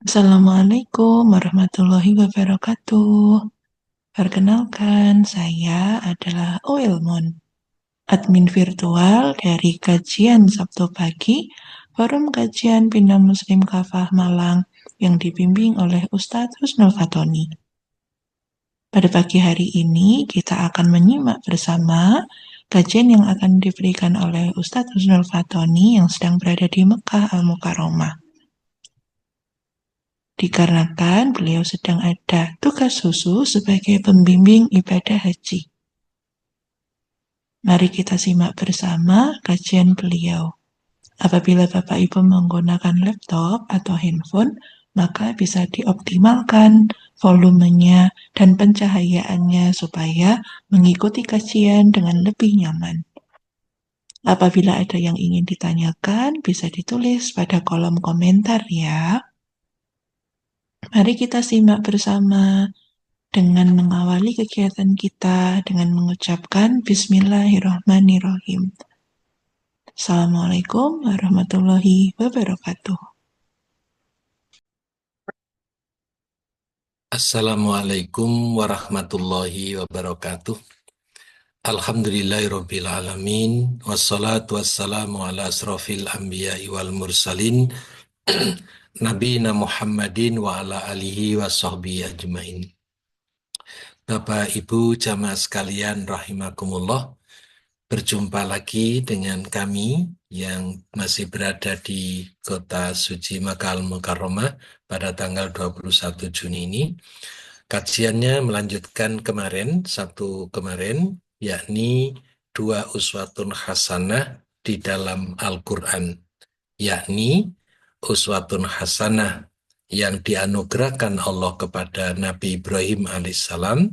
Assalamualaikum warahmatullahi wabarakatuh. Perkenalkan, saya adalah Oilmon, admin virtual dari kajian Sabtu pagi, Forum Kajian Bina Muslim Kafah Malang yang dibimbing oleh Ustadz Husnul Fatoni. Pada pagi hari ini, kita akan menyimak bersama kajian yang akan diberikan oleh Ustadz Husnul Fatoni yang sedang berada di Mekah Al-Mukarramah. Dikarenakan beliau sedang ada tugas khusus sebagai pembimbing ibadah haji. Mari kita simak bersama kajian beliau. Apabila Bapak Ibu menggunakan laptop atau handphone, maka bisa dioptimalkan volumenya dan pencahayaannya supaya mengikuti kajian dengan lebih nyaman. Apabila ada yang ingin ditanyakan, bisa ditulis pada kolom komentar ya. Mari kita simak bersama dengan mengawali kegiatan kita dengan mengucapkan Bismillahirrahmanirrahim. Assalamualaikum warahmatullahi wabarakatuh. Assalamualaikum warahmatullahi wabarakatuh. Alhamdulillahirabbil alamin wassalatu wassalamu ala asrofil anbiya'i wal mursalin nabiyina Muhammadin wa ala alihi wa sahbihi ajmain. Bapak Ibu jamaah sekalian rahimakumullah, berjumpa lagi dengan kami yang masih berada di kota suci Makkah Al-Mukarramah pada tanggal 21 Juni ini. Kajiannya melanjutkan Sabtu kemarin, yakni 2 uswatun hasanah di dalam Al-Quran, yakni uswatun hasanah yang dianugerahkan Allah kepada Nabi Ibrahim alaihissalam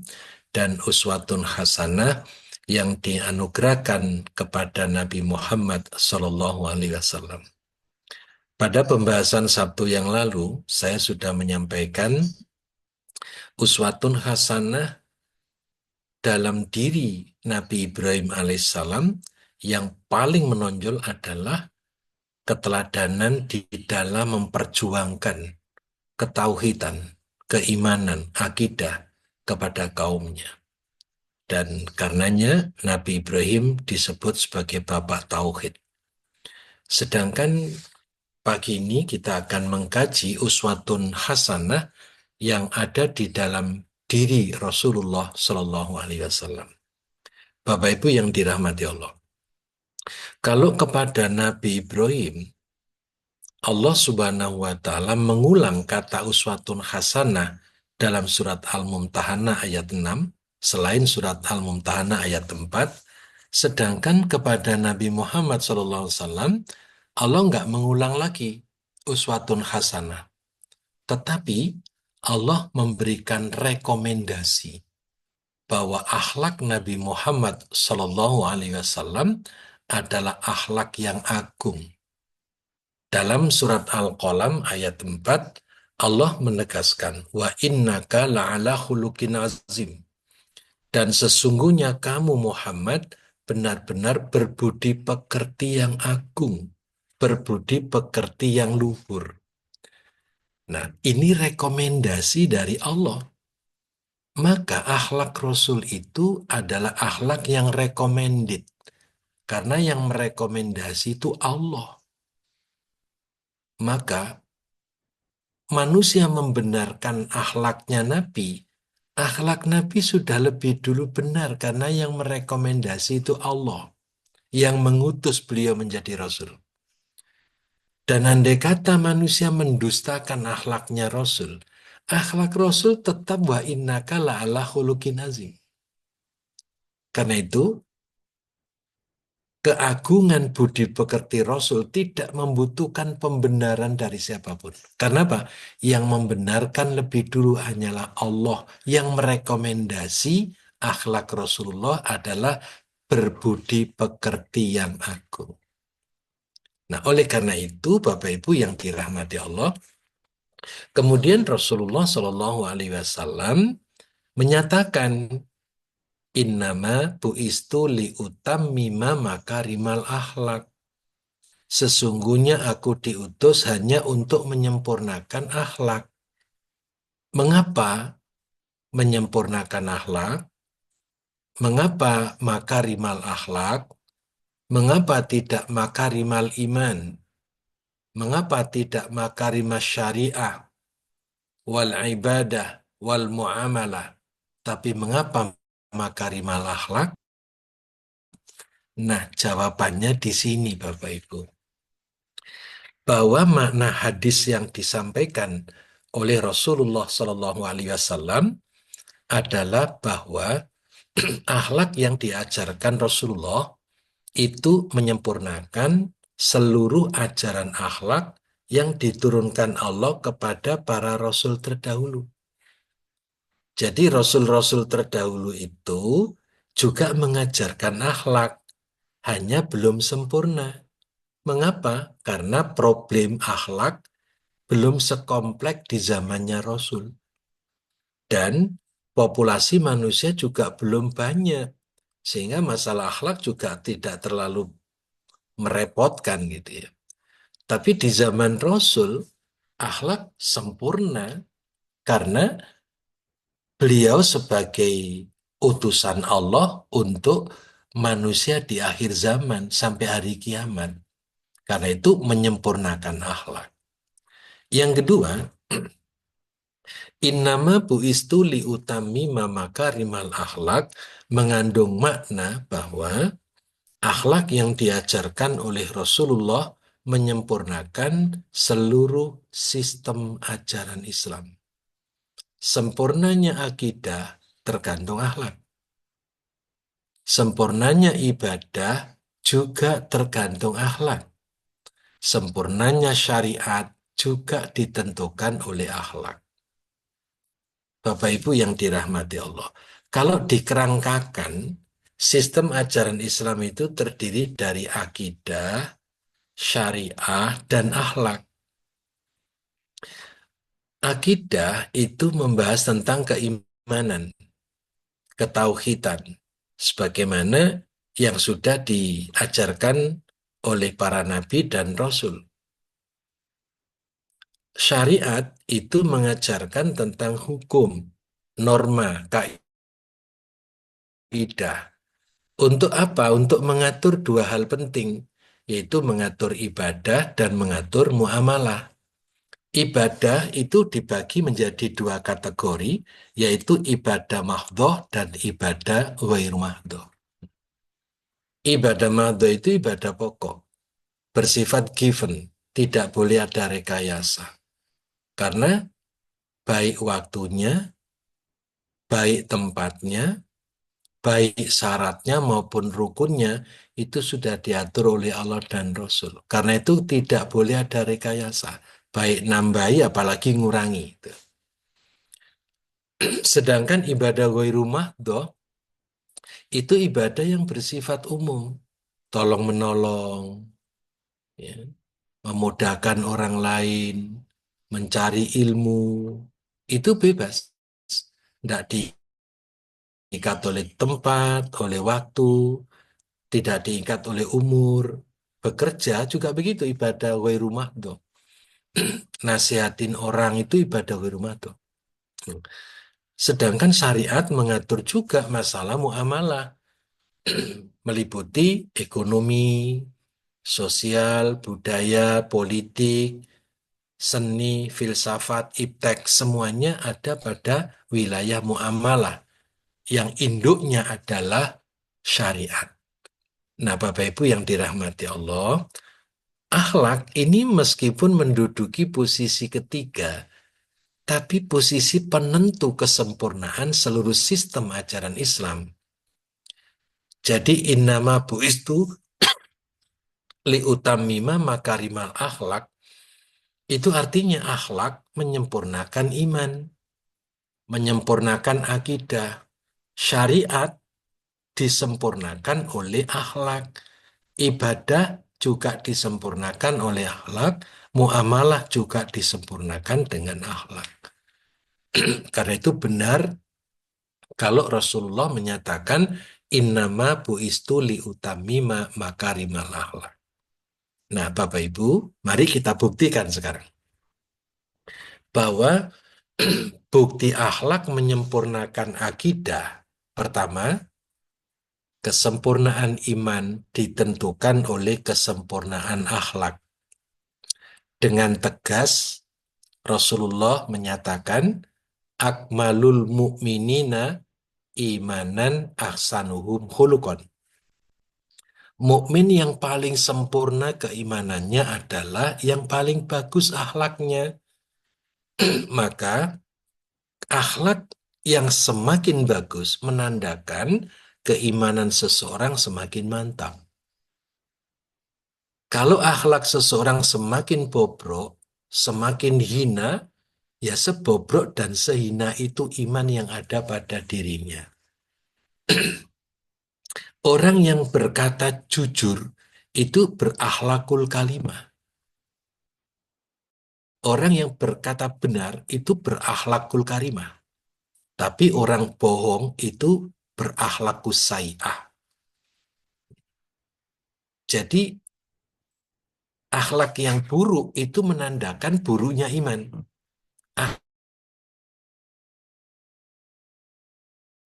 dan uswatun hasanah yang dianugerahkan kepada Nabi Muhammad sallallahu alaihi wasallam. Pada pembahasan Sabtu yang lalu, saya sudah menyampaikan uswatun hasanah dalam diri Nabi Ibrahim alaihissalam yang paling menonjol adalah keteladanan di dalam memperjuangkan ketauhidan, keimanan, akidah kepada kaumnya. Dan karenanya Nabi Ibrahim disebut sebagai bapak tauhid. Sedangkan pagi ini kita akan mengkaji uswatun hasanah yang ada di dalam diri Rasulullah Shallallahu Alaihi Wasallam. Bapak Ibu yang dirahmati Allah, kalau kepada Nabi Ibrahim Allah Subhanahu wa Ta'ala mengulang kata uswatun hasanah dalam surat Al-Mumtahanah ayat 6, selain surat Al-Mumtahanah ayat 4, sedangkan kepada Nabi Muhammad SAW Allah nggak mengulang lagi uswatun hasanah, tetapi Allah memberikan rekomendasi bahwa akhlak Nabi Muhammad SAW adalah akhlak yang agung. Dalam surat Al-Qalam ayat 4, Allah menegaskan, wa innaka la'ala khuluqin azim. Dan sesungguhnya kamu Muhammad benar-benar berbudi pekerti yang agung, berbudi pekerti yang luhur. Nah, ini rekomendasi dari Allah. Maka akhlak Rasul itu adalah akhlak yang recommended. Karena yang merekomendasi itu Allah. Maka manusia membenarkan akhlaknya Nabi. Akhlak Nabi sudah lebih dulu benar karena yang merekomendasi itu Allah. Yang mengutus beliau menjadi Rasul. Dan andai kata manusia mendustakan akhlaknya Rasul, akhlak Rasul tetap wa innaka la'ala khuluqin azim. Karena itu, keagungan budi pekerti Rasul tidak membutuhkan pembenaran dari siapapun. Karena apa? Yang membenarkan lebih dulu hanyalah Allah. Yang merekomendasi akhlak Rasulullah adalah berbudi pekerti yang agung. Nah, oleh karena itu, Bapak Ibu yang dirahmati Allah, kemudian Rasulullah Shallallahu Alaihi Wasallam menyatakan, innama bu'istu liutammima makarimal akhlak. Sesungguhnya aku diutus hanya untuk menyempurnakan akhlak. Mengapa menyempurnakan akhlak? Mengapa makarimal akhlak? Mengapa tidak makarimal iman? Mengapa tidak makarimas syariah wal ibadah wal muamalah? Tapi mengapa makarimal akhlak? Nah, jawabannya di sini Bapak Ibu. Bahwa makna hadis yang disampaikan oleh Rasulullah Shallallahu Alaihi Wasallam adalah bahwa akhlak yang diajarkan Rasulullah itu menyempurnakan seluruh ajaran akhlak yang diturunkan Allah kepada para rasul terdahulu. Jadi rasul-rasul terdahulu itu juga mengajarkan akhlak, hanya belum sempurna. Mengapa? Karena problem akhlak belum sekompleks di zamannya Rasul. Dan populasi manusia juga belum banyak. Sehingga masalah akhlak juga tidak terlalu merepotkan gitu ya. Tapi di zaman Rasul, akhlak sempurna karena beliau sebagai utusan Allah untuk manusia di akhir zaman sampai hari kiamat. Karena itu menyempurnakan akhlak. Yang kedua, innama buistu liutami rimal akhlak mengandung makna bahwa akhlak yang diajarkan oleh Rasulullah menyempurnakan seluruh sistem ajaran Islam. Sempurnanya akidah tergantung akhlak. Sempurnanya ibadah juga tergantung akhlak. Sempurnanya syariat juga ditentukan oleh akhlak. Bapak Ibu yang dirahmati Allah. Kalau dikerangkakan, sistem ajaran Islam itu terdiri dari akidah, syariah, dan akhlak. Akidah itu membahas tentang keimanan, ketauhidan, sebagaimana yang sudah diajarkan oleh para nabi dan rasul. Syariat itu mengajarkan tentang hukum, norma, kaidah. Untuk apa? Untuk mengatur dua hal penting, yaitu mengatur ibadah dan mengatur muamalah. Ibadah itu dibagi menjadi dua kategori, yaitu ibadah mahdhoh dan ibadah ghair mahdhoh. Ibadah mahdhoh itu ibadah pokok, bersifat given, tidak boleh ada rekayasa. Karena baik waktunya, baik tempatnya, baik syaratnya maupun rukunnya, itu sudah diatur oleh Allah dan Rasul. Karena itu tidak boleh ada rekayasa, baik nambahi apalagi ngurangi. Sedangkan ibadah ghairu mahdhoh itu ibadah yang bersifat umum, tolong menolong, ya, memudahkan orang lain, mencari ilmu, itu bebas. Tidak diikat oleh tempat, oleh waktu, tidak diikat oleh umur. Bekerja juga begitu, ibadah ghairu mahdhoh. Nasihatin orang itu ibadah ghairu mahdhoh. Sedangkan syariat mengatur juga masalah muamalah, meliputi ekonomi, sosial, budaya, politik, seni, filsafat, iptek, semuanya ada pada wilayah muamalah yang induknya adalah syariat. Nah, Bapak Ibu yang dirahmati Allah, akhlak ini meskipun menduduki posisi ketiga, tapi posisi penentu kesempurnaan seluruh sistem ajaran Islam. Jadi innama buistu liutamima makarimal akhlak, itu artinya akhlak menyempurnakan iman, menyempurnakan akidah. Syariat disempurnakan oleh akhlak. Ibadah juga disempurnakan oleh akhlak. Muamalah juga disempurnakan dengan akhlak. Karena itu benar kalau Rasulullah menyatakan innama buistu liutamima makarimal akhlak. Nah, Bapak Ibu, mari kita buktikan sekarang bahwa bukti akhlak menyempurnakan akidah. Pertama, kesempurnaan iman ditentukan oleh kesempurnaan akhlak. Dengan tegas, Rasulullah menyatakan, akmalul mu'minina imanan ahsanuhum khuluqan. Mukmin yang paling sempurna keimanannya adalah yang paling bagus akhlaknya. Maka akhlak yang semakin bagus menandakan keimanan seseorang semakin mantap. Kalau akhlak seseorang semakin bobrok, semakin hina, ya sebobrok dan sehina itu iman yang ada pada dirinya. Orang yang berkata jujur itu berakhlakul kalimah. Orang yang berkata benar itu berakhlakul karimah. Tapi orang bohong itu berakhlakus sai'ah. Jadi akhlak yang buruk itu menandakan buruknya iman. Ah,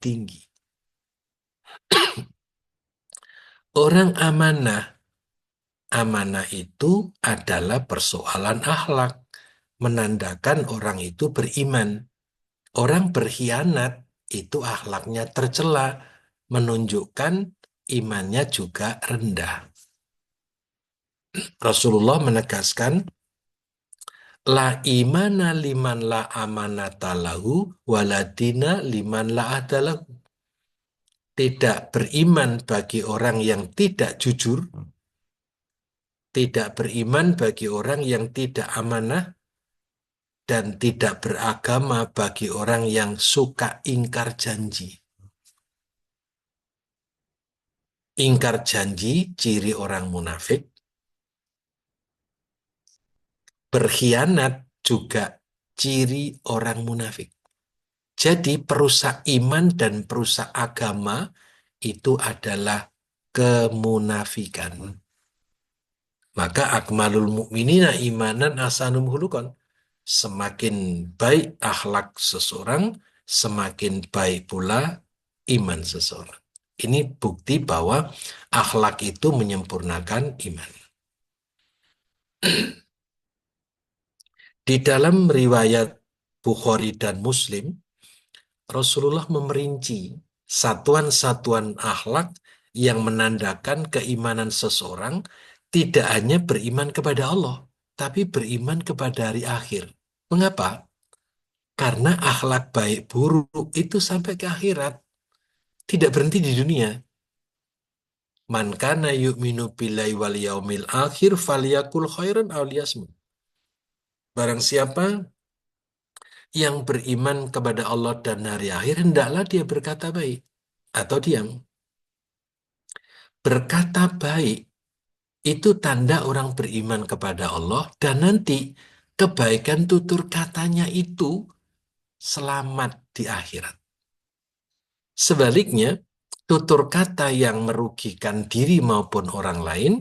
tinggi. Orang amanah, amanah itu adalah persoalan akhlak. Menandakan orang itu beriman. Orang berkhianat itu akhlaknya tercela. Menunjukkan imannya juga rendah. Rasulullah menegaskan, la imana liman la amanata lahu waladina liman la adalahu. Tidak beriman bagi orang yang tidak jujur, tidak beriman bagi orang yang tidak amanah, dan tidak beragama bagi orang yang suka ingkar janji. Ingkar janji ciri orang munafik, berkhianat juga ciri orang munafik. Jadi perusak iman dan perusak agama itu adalah kemunafikan. Maka akmalul mu'minina imanan asanum hulukon. Semakin baik akhlak seseorang, semakin baik pula iman seseorang. Ini bukti bahwa akhlak itu menyempurnakan iman. Di dalam riwayat Bukhari dan Muslim, Rasulullah memerinci satuan-satuan akhlak yang menandakan keimanan seseorang tidak hanya beriman kepada Allah, tapi beriman kepada hari akhir. Mengapa? Karena akhlak baik buruk itu sampai ke akhirat, tidak berhenti di dunia. Man kana yu'minu billahi wal yaumil akhir falyakul khairan aw liyasmut. Barang siapa yang beriman kepada Allah dan hari akhir, hendaklah dia berkata baik atau diam. Berkata baik itu tanda orang beriman kepada Allah dan nanti kebaikan tutur katanya itu selamat di akhirat. Sebaliknya, tutur kata yang merugikan diri maupun orang lain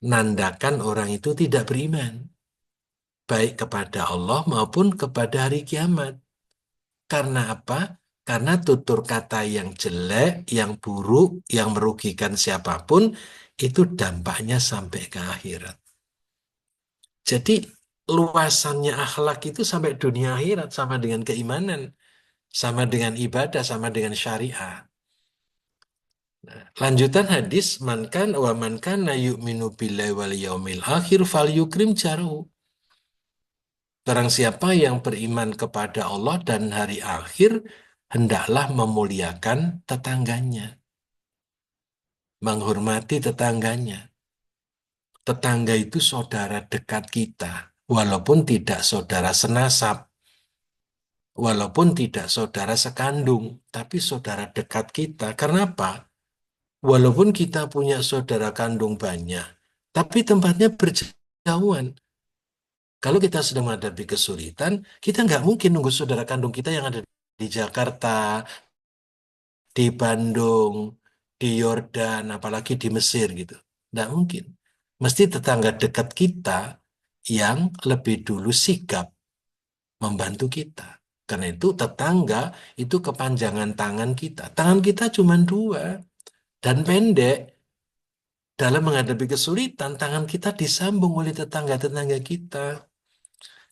nandakan orang itu tidak beriman, baik kepada Allah maupun kepada hari kiamat. Karena apa? Karena tutur kata yang jelek, yang buruk, yang merugikan siapapun, itu dampaknya sampai ke akhirat. Jadi luasannya akhlak itu sampai dunia akhirat, sama dengan keimanan, sama dengan ibadah, sama dengan syariah. Lanjutan hadis, man kan wa man kana yu'minu billahi wal yaumil akhir fal yukrim jarahu. Barang siapa yang beriman kepada Allah dan hari akhir, hendaklah memuliakan tetangganya, menghormati tetangganya. Tetangga itu saudara dekat kita, walaupun tidak saudara senasab, walaupun tidak saudara sekandung, tapi saudara dekat kita. Karena apa? Walaupun kita punya saudara kandung banyak, tapi tempatnya berjauhan. Kalau kita sedang menghadapi kesulitan, kita nggak mungkin nunggu saudara kandung kita yang ada di Jakarta, di Bandung, di Yordan, apalagi di Mesir gitu. Nggak mungkin. Mesti tetangga dekat kita yang lebih dulu sigap membantu kita. Karena itu tetangga itu kepanjangan tangan kita. Tangan kita cuma dua dan pendek. Dalam menghadapi kesulitan, tangan kita disambung oleh tetangga-tetangga kita.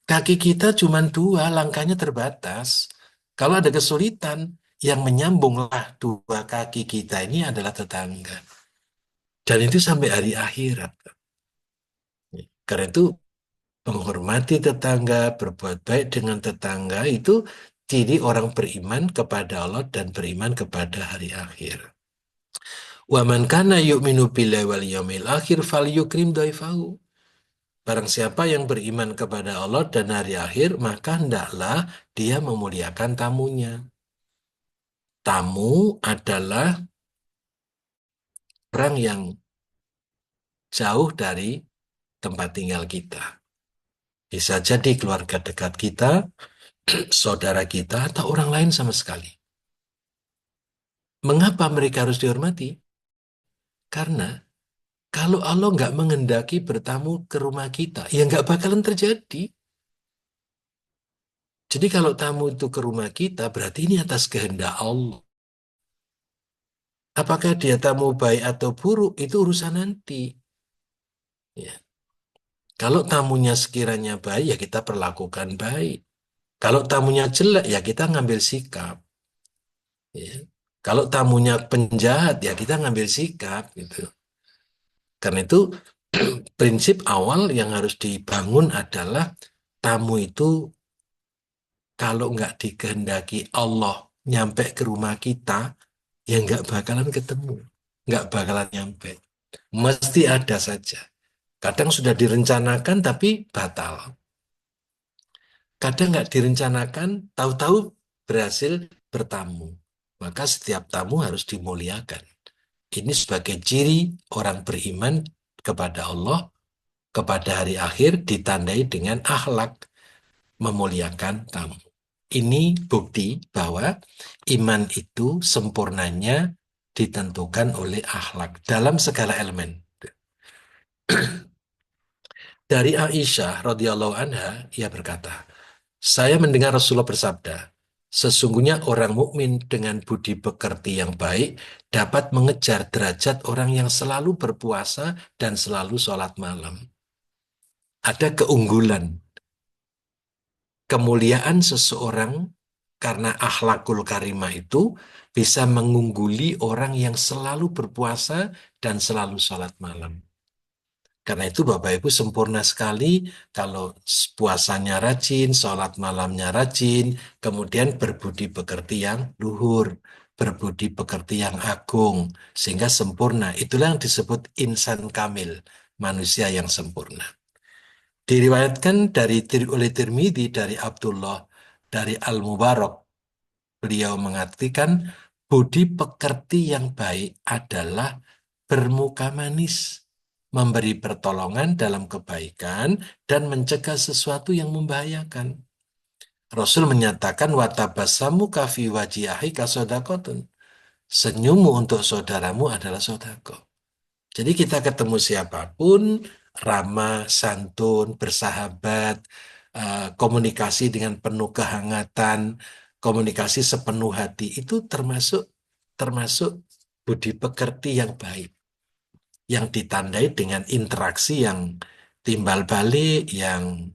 Kaki kita cuma dua, langkahnya terbatas. Kalau ada kesulitan, yang menyambunglah dua kaki kita ini adalah tetangga. Dan itu sampai hari akhirat. Karena itu menghormati tetangga, berbuat baik dengan tetangga itu ciri orang beriman kepada Allah dan beriman kepada hari akhir. Wa man kana yu'minu billahi wal yawmil akhir falyukrim dhaifahu. Barang siapa yang beriman kepada Allah dan hari akhir, maka hendaklah dia memuliakan tamunya. Tamu adalah orang yang jauh dari tempat tinggal kita. Bisa jadi keluarga dekat kita, saudara kita, atau orang lain sama sekali. Mengapa mereka harus dihormati? Karena kalau Allah nggak menghendaki bertamu ke rumah kita, ya nggak bakalan terjadi. Jadi kalau tamu itu ke rumah kita, berarti ini atas kehendak Allah. Apakah dia tamu baik atau buruk, itu urusan nanti. Ya. Kalau tamunya sekiranya baik, ya kita perlakukan baik. Kalau tamunya jelek, ya kita ngambil sikap. Ya. Kalau tamunya penjahat, ya kita ngambil sikap. Gitu. Karena itu prinsip awal yang harus dibangun adalah tamu itu kalau nggak dikehendaki Allah nyampe ke rumah kita, ya nggak bakalan ketemu. Nggak bakalan nyampe. Mesti ada saja. Kadang sudah direncanakan tapi batal. Kadang nggak direncanakan, tahu-tahu berhasil bertamu. Maka setiap tamu harus dimuliakan. Ini sebagai ciri orang beriman kepada Allah, kepada hari akhir ditandai dengan akhlak memuliakan tamu. Ini bukti bahwa iman itu sempurnanya ditentukan oleh akhlak dalam segala elemen. Dari Aisyah radhiyallahu anha, ia berkata, saya mendengar Rasulullah bersabda, sesungguhnya orang mukmin dengan budi pekerti yang baik dapat mengejar derajat orang yang selalu berpuasa dan selalu sholat malam. Ada keunggulan, kemuliaan seseorang karena akhlakul karimah itu bisa mengungguli orang yang selalu berpuasa dan selalu sholat malam. Karena itu Bapak Ibu sempurna sekali kalau puasanya rajin, sholat malamnya rajin, kemudian berbudi pekerti yang luhur, berbudi pekerti yang agung, sehingga sempurna. Itulah yang disebut insan kamil, manusia yang sempurna. Diriwayatkan oleh Tirmidzi dari Abdullah dari Al-Mubarak, beliau mengatakan budi pekerti yang baik adalah bermuka manis, memberi pertolongan dalam kebaikan, dan mencegah sesuatu yang membahayakan. Rasul menyatakan watabasamu kafi wajiahi kasodakotun. Senyummu untuk saudaramu adalah sodako. Jadi kita ketemu siapapun, ramah, santun, bersahabat, komunikasi dengan penuh kehangatan, komunikasi sepenuh hati, itu termasuk termasuk budi pekerti yang baik, yang ditandai dengan interaksi yang timbal balik, yang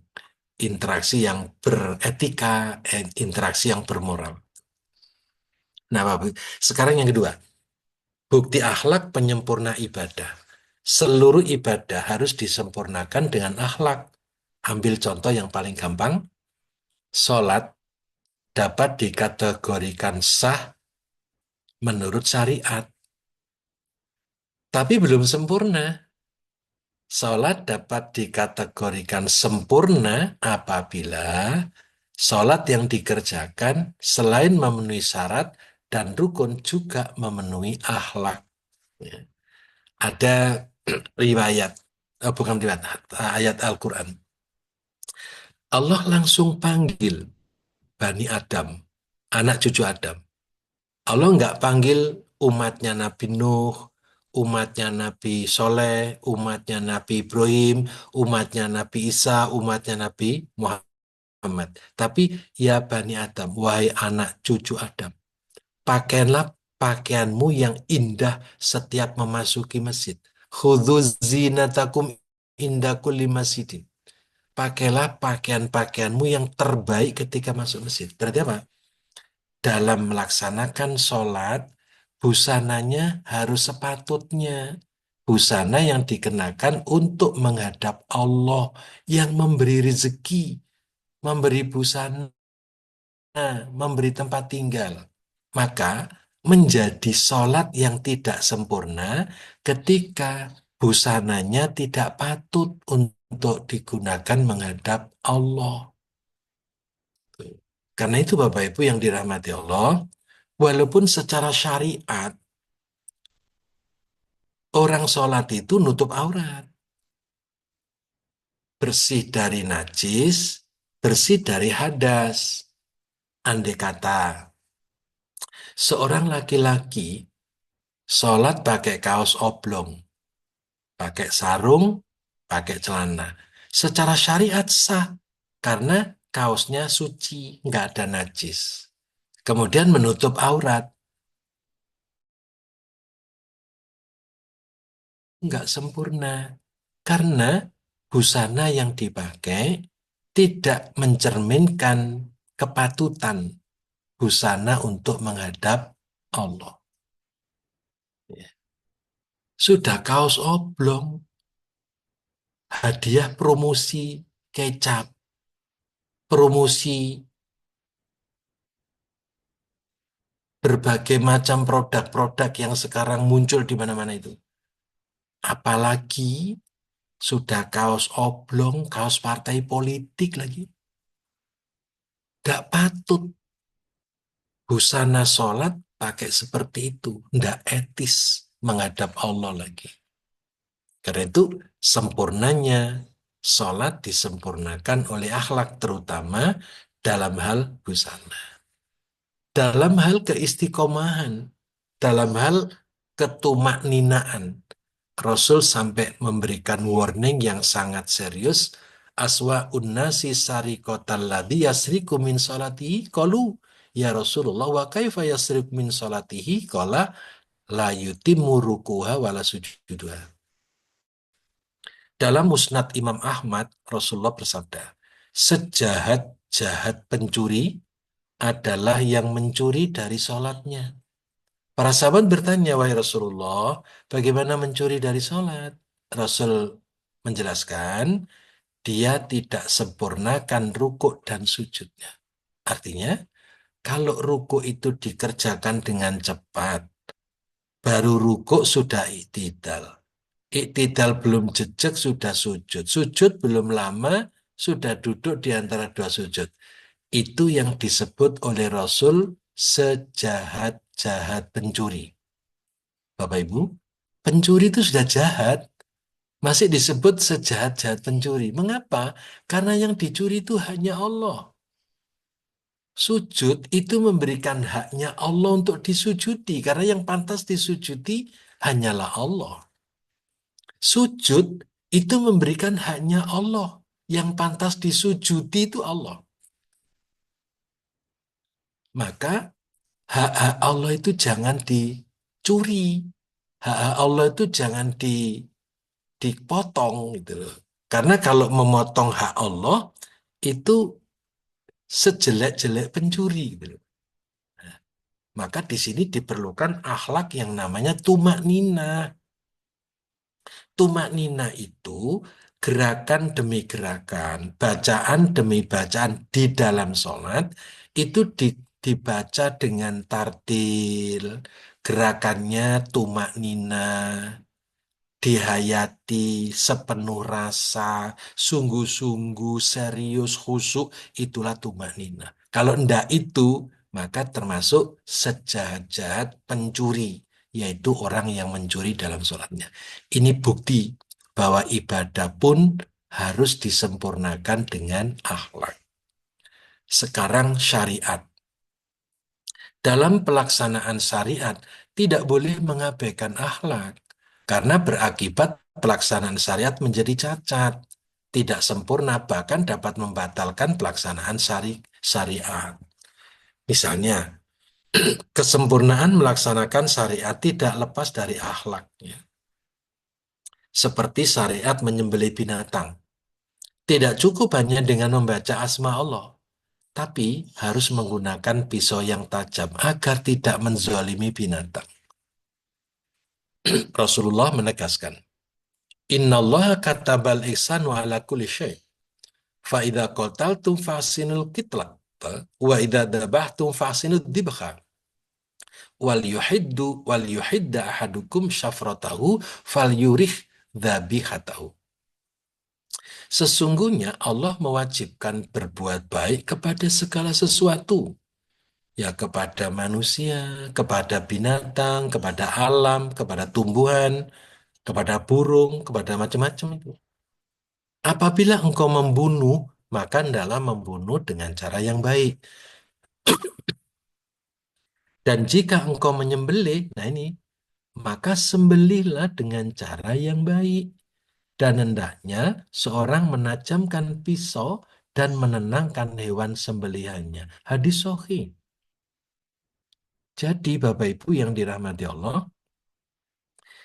interaksi yang beretika, interaksi yang bermoral. Nah, Bapak, sekarang yang kedua, bukti akhlak penyempurna ibadah. Seluruh ibadah harus disempurnakan dengan akhlak. Ambil contoh yang paling gampang, sholat dapat dikategorikan sah menurut syariat, tapi belum sempurna. Sholat dapat dikategorikan sempurna apabila sholat yang dikerjakan selain memenuhi syarat dan rukun juga memenuhi akhlak. Ya. Ada riwayat, bukan riwayat, ayat Al-Quran. Allah langsung panggil Bani Adam, anak cucu Adam. Allah nggak panggil umatnya Nabi Nuh, umatnya Nabi Soleh, umatnya Nabi Ibrahim, umatnya Nabi Isa, umatnya Nabi Muhammad. Tapi ya Bani Adam, wahai anak cucu Adam, pakaianlah pakaianmu yang indah setiap memasuki masjid. Khudzu zinatakum inda kulli masjidin. Pakailah pakaian-pakaianmu yang terbaik ketika masuk masjid. Berarti apa? Dalam melaksanakan sholat, busananya harus sepatutnya. Busana yang dikenakan untuk menghadap Allah yang memberi rezeki, memberi busana, memberi tempat tinggal. Maka menjadi sholat yang tidak sempurna ketika busananya tidak patut untuk digunakan menghadap Allah. Karena itu Bapak Ibu yang dirahmati Allah, walaupun secara syariat orang sholat itu nutup aurat, bersih dari najis, bersih dari hadas. Andai kata seorang laki-laki sholat pakai kaos oblong, pakai sarung, pakai celana. Secara syariat sah, karena kaosnya suci, nggak ada najis. Kemudian menutup aurat, nggak sempurna. Karena busana yang dipakai tidak mencerminkan kepatutan busana untuk menghadap Allah. Sudah kaos oblong, hadiah promosi kecap, promosi berbagai macam produk-produk yang sekarang muncul di mana-mana itu. Apalagi sudah kaos oblong, kaos partai politik lagi. Gak patut busana sholat pakai seperti itu. Nggak etis menghadap Allah lagi. Karena itu sempurnanya sholat disempurnakan oleh akhlak, terutama dalam hal busana. Dalam hal keistiqomahan, dalam hal ketumakninaan, Rasul sampai memberikan warning yang sangat serius. Aswa unnasi sarikotal ladhi yasriku min salatihi. Qalu ya Rasulullah wa kaifa yasriku min salatihi? Qala la yutimmu rukuha wala sujuduha. Dalam musnad Imam Ahmad, Rasulullah bersabda, sejahat-jahat pencuri adalah yang mencuri dari sholatnya. Para sahabat bertanya, wahai Rasulullah, bagaimana mencuri dari sholat? Rasul menjelaskan, dia tidak sempurnakan rukuk dan sujudnya. Artinya, kalau rukuk itu dikerjakan dengan cepat, baru rukuk sudah iktidal. Iktidal belum jejak sudah sujud. Sujud belum lama sudah duduk di antara dua sujud. Itu yang disebut oleh Rasul sejahat-jahat pencuri. Bapak Ibu, pencuri itu sudah jahat, masih disebut sejahat-jahat pencuri. Mengapa? Karena yang dicuri itu hanya Allah. Sujud itu memberikan haknya Allah untuk disujudi, karena yang pantas disujudi hanyalah Allah. Sujud itu memberikan haknya Allah, yang pantas disujudi itu Allah. Maka hak-hak Allah itu jangan dicuri. Hak-hak Allah itu jangan dipotong gitu loh. Karena kalau memotong hak Allah itu sejelek-jelek pencuri gitu loh. Maka di sini diperlukan akhlak yang namanya tumak nina. Tumak nina itu gerakan demi gerakan, bacaan demi bacaan di dalam sholat itu dibaca dengan tartil, gerakannya tumak nina, dihayati sepenuh rasa, sungguh-sungguh, serius, khusyuk, itulah tumak nina. Kalau enggak itu, maka termasuk sejahat-jahat pencuri, yaitu orang yang mencuri dalam sholatnya. Ini bukti bahwa ibadah pun harus disempurnakan dengan akhlak. Sekarang syariat. Dalam pelaksanaan syariat, tidak boleh mengabaikan akhlak. Karena berakibat pelaksanaan syariat menjadi cacat, tidak sempurna, bahkan dapat membatalkan pelaksanaan syariat. Misalnya, kesempurnaan melaksanakan syariat tidak lepas dari akhlak, ya. Seperti syariat menyembelih binatang. Tidak cukup hanya dengan membaca asma Allah, tapi harus menggunakan pisau yang tajam agar tidak menzalimi binatang. Rasulullah menegaskan, Innallaha katabal ihsanu ala kulli syai. Fa idza qataltum fasinul qitla wa idza dabahtum fasinud dibha wal yuhidda ahadukum syafratahu fal yurih dzabihatahu. Sesungguhnya Allah mewajibkan berbuat baik kepada segala sesuatu, ya kepada manusia, kepada binatang, kepada alam, kepada tumbuhan, kepada burung, kepada macam-macam itu. Apabila engkau membunuh, maka hendaklah membunuh dengan cara yang baik. Dan jika engkau menyembelih, nah ini, maka sembelihlah dengan cara yang baik. Dan hendaknya seorang menajamkan pisau dan menenangkan hewan sembelihannya. Hadis sahih. Jadi Bapak Ibu yang dirahmati Allah,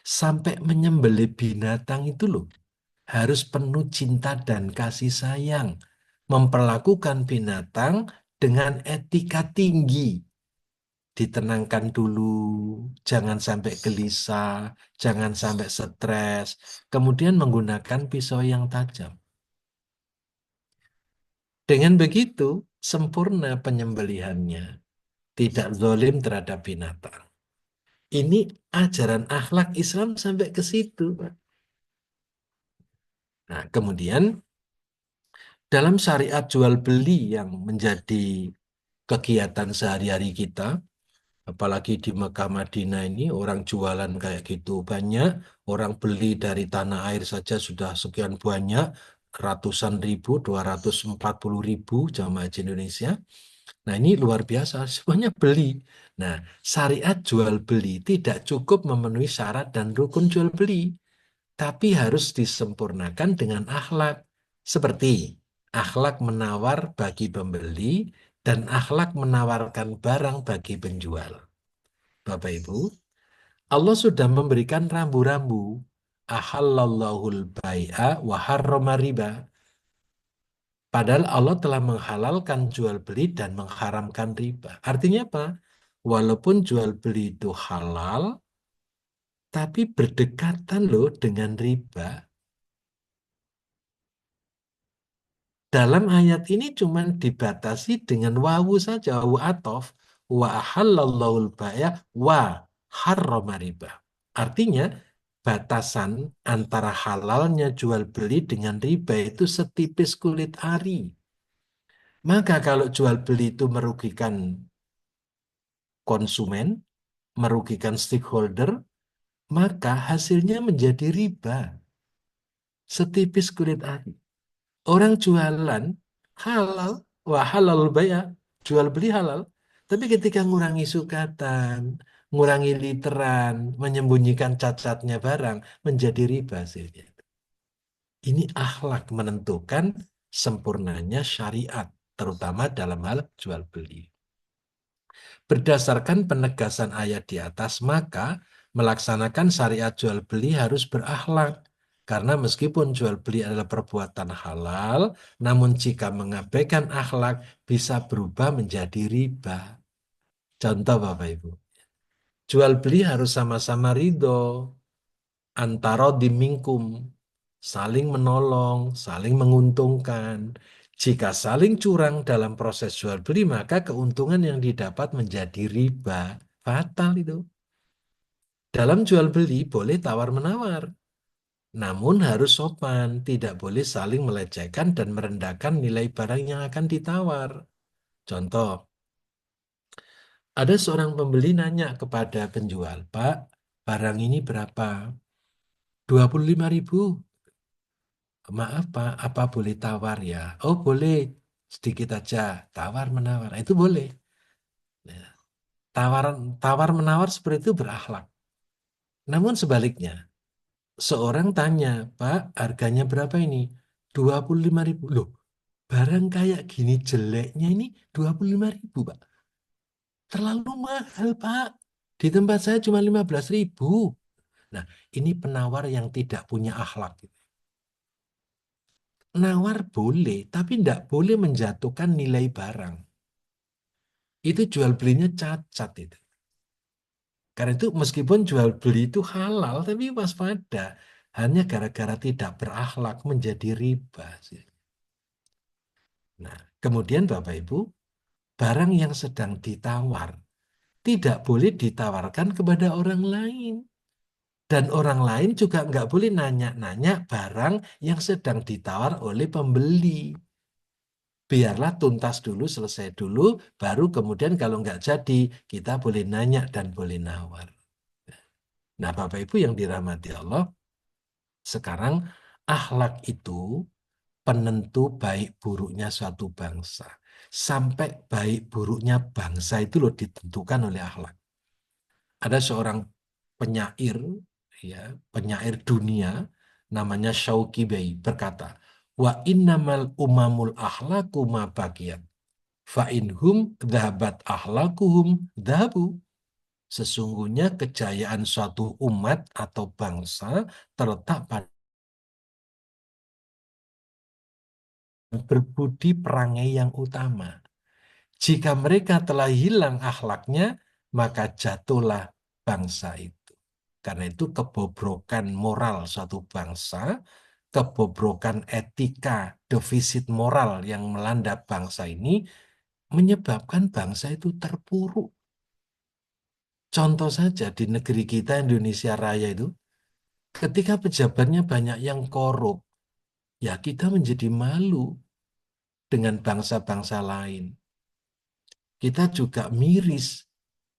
sampai menyembelih binatang itu loh, harus penuh cinta dan kasih sayang. Memperlakukan binatang dengan etika tinggi. Ditenangkan dulu, jangan sampai gelisah, jangan sampai stres. Kemudian menggunakan pisau yang tajam. Dengan begitu, sempurna penyembelihannya. Tidak zalim terhadap binatang. Ini ajaran akhlak Islam sampai ke situ, Pak. Nah, kemudian dalam syariat jual beli yang menjadi kegiatan sehari-hari kita, apalagi di Mekah Madinah ini orang jualan kayak gitu banyak, orang beli dari tanah air saja sudah sekian banyak, ratusan ribu, 240.000 jamaah haji Indonesia. Nah ini luar biasa, semuanya beli. Nah, syariat jual beli tidak cukup memenuhi syarat dan rukun jual beli, tapi harus disempurnakan dengan akhlak. Seperti akhlak menawar bagi pembeli dan akhlak menawarkan barang bagi penjual. Bapak Ibu, Allah sudah memberikan rambu-rambu. Ahallallahul bai'a wa harrama riba. Padahal Allah telah menghalalkan jual beli dan mengharamkan riba. Artinya apa? Walaupun jual beli itu halal, tapi berdekatan loh dengan riba. Dalam ayat ini cuma dibatasi dengan wawu saja, wawu atof, wa ahallallahul bai'a wa harrama riba. Artinya batasan antara halalnya jual beli dengan riba itu setipis kulit ari. Maka kalau jual beli itu merugikan konsumen, merugikan stakeholder, maka hasilnya menjadi riba. Setipis kulit ari. Orang jualan halal, wah halal bayar, jual beli halal. Tapi ketika ngurangi sukatan, ngurangi literan, menyembunyikan cacatnya barang, menjadi riba hasilnya. Ini akhlak menentukan sempurnanya syariat, terutama dalam hal jual beli. Berdasarkan penegasan ayat di atas, maka melaksanakan syariat jual beli harus berakhlak. Karena meskipun jual beli adalah perbuatan halal, namun jika mengabaikan akhlak bisa berubah menjadi riba. Contoh Bapak Ibu, jual beli harus sama-sama ridho, antara dimingkum, saling menolong, saling menguntungkan. Jika saling curang dalam proses jual beli, maka keuntungan yang didapat menjadi riba. Fatal itu. Dalam jual beli boleh tawar-menawar, namun harus sopan, tidak boleh saling melecehkan dan merendahkan nilai barang yang akan ditawar. Contoh, ada seorang pembeli nanya kepada penjual, Pak, barang ini berapa? 25.000. Maaf Pak, apa boleh tawar ya? Oh boleh, sedikit aja, tawar-menawar. Nah, itu boleh. Nah, tawar-menawar seperti itu berakhlak. Namun sebaliknya, seorang tanya, Pak, harganya berapa ini? 25.000. Loh, barang kayak gini jeleknya ini 25.000, Pak. Terlalu mahal, Pak. Di tempat saya cuma 15.000. Nah, ini penawar yang tidak punya akhlak. Nawar boleh, tapi tidak boleh menjatuhkan nilai barang. Itu jual belinya cacat itu. Karena itu meskipun jual beli itu halal, tapi waspada. Hanya gara-gara tidak berakhlak menjadi riba sih. Nah, kemudian Bapak Ibu, barang yang sedang ditawar tidak boleh ditawarkan kepada orang lain. Dan orang lain juga nggak boleh nanya-nanya barang yang sedang ditawar oleh pembeli. Biarlah tuntas dulu, selesai dulu, baru kemudian kalau nggak jadi, kita boleh nanya dan boleh nawar. Nah, Bapak Ibu yang dirahmati Allah, sekarang akhlak itu penentu baik buruknya suatu bangsa. Sampai baik buruknya bangsa itu loh ditentukan oleh akhlak. Ada seorang penyair, ya, penyair dunia, namanya Syauqi Bey, berkata, wa innamal umamul akhlaku ma baqiyat. Fa inhum dhahabat akhlakuhum dhahabu. Sesungguhnya kejayaan suatu umat atau bangsa terletak pada berbudi perangai yang utama. Jika mereka telah hilang akhlaknya, maka jatuhlah bangsa itu. Karena itu kebobrokan moral suatu bangsa, kebobrokan etika, defisit moral yang melanda bangsa ini menyebabkan bangsa itu terpuruk. Contoh saja di negeri kita Indonesia Raya itu, ketika pejabatnya banyak yang korup, ya kita menjadi malu dengan bangsa-bangsa lain. Kita juga miris.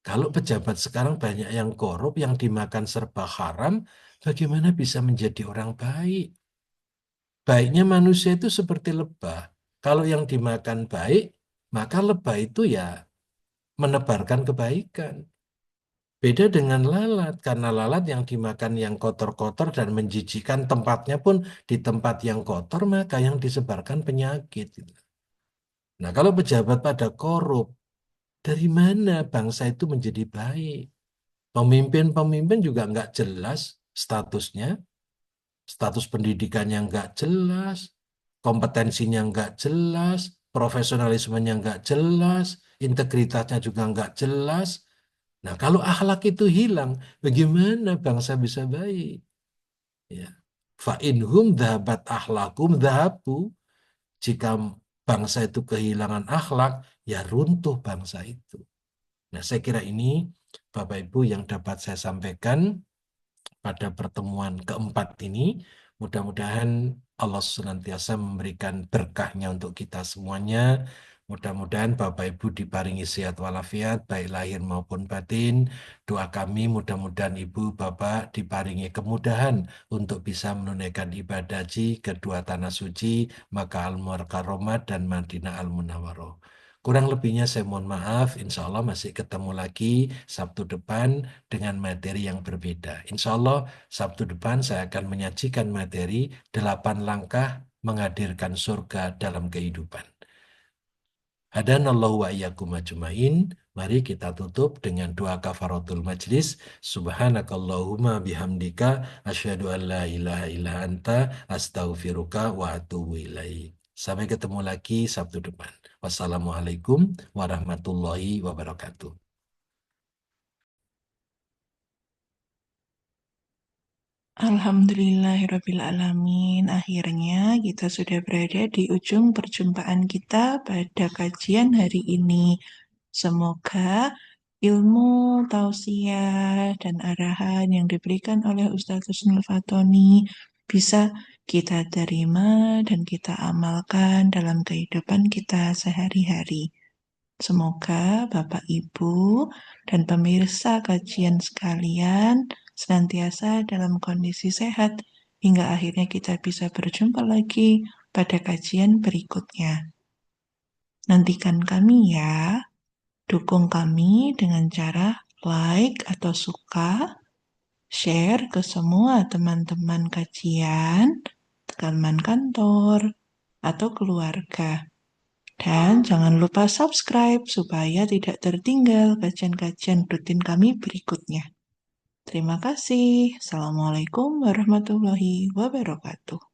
Kalau pejabat sekarang banyak yang korup, yang dimakan serba haram, bagaimana bisa menjadi orang baik? Baiknya manusia itu seperti lebah. Kalau yang dimakan baik, maka lebah itu ya menebarkan kebaikan. Beda dengan lalat, karena lalat yang dimakan yang kotor-kotor dan menjijikan tempatnya pun di tempat yang kotor, maka yang disebarkan penyakit. Nah, kalau pejabat pada korup, dari mana bangsa itu menjadi baik? Pemimpin-pemimpin juga nggak jelas statusnya, status pendidikannya nggak jelas, kompetensinya nggak jelas, profesionalismenya nggak jelas, integritasnya juga nggak jelas. Nah, kalau akhlak itu hilang, bagaimana bangsa bisa baik? Ya. Fa inhum dhahabat akhlakum dhahabu. Jika bangsa itu kehilangan akhlak, ya runtuh bangsa itu. Nah, saya kira ini Bapak Ibu yang dapat saya sampaikan pada pertemuan keempat ini. Mudah-mudahan Allah senantiasa memberikan berkahnya untuk kita semuanya. Mudah-mudahan Bapak Ibu diparingi sehat walafiat, baik lahir maupun batin. Doa kami mudah-mudahan Ibu Bapak diparingi kemudahan untuk bisa menunaikan ibadah haji kedua tanah suci, Makkah Al-Mukarramah dan Madinah Al-Munawwaroh. Kurang lebihnya saya mohon maaf, insya Allah masih ketemu lagi Sabtu depan dengan materi yang berbeda. Insya Allah Sabtu depan saya akan menyajikan materi 8 langkah menghadirkan surga dalam kehidupan. Hadanallahu wa iyyakum ajmain. Mari kita tutup dengan doa kafaratul majlis. Subhanakallahumma bihamdika asyhadu an la ilaha illa anta astaghfiruka wa atubu ilaik. Sampai ketemu lagi Sabtu depan. Wassalamualaikum warahmatullahi wabarakatuh. Alhamdulillahirrabbilalamin. Akhirnya kita sudah berada di ujung perjumpaan kita pada kajian hari ini. Semoga ilmu, tausiah, dan arahan yang diberikan oleh Ustadz Husnul Fatoni bisa kita terima dan kita amalkan dalam kehidupan kita sehari-hari. Semoga Bapak, Ibu, dan pemirsa kajian sekalian senantiasa dalam kondisi sehat hingga akhirnya kita bisa berjumpa lagi pada kajian berikutnya. Nantikan kami ya, dukung kami dengan cara like atau suka, share ke semua teman-teman kajian, teman kantor, atau keluarga. Dan jangan lupa subscribe supaya tidak tertinggal kajian-kajian rutin kami berikutnya. Terima kasih. Assalamualaikum warahmatullahi wabarakatuh.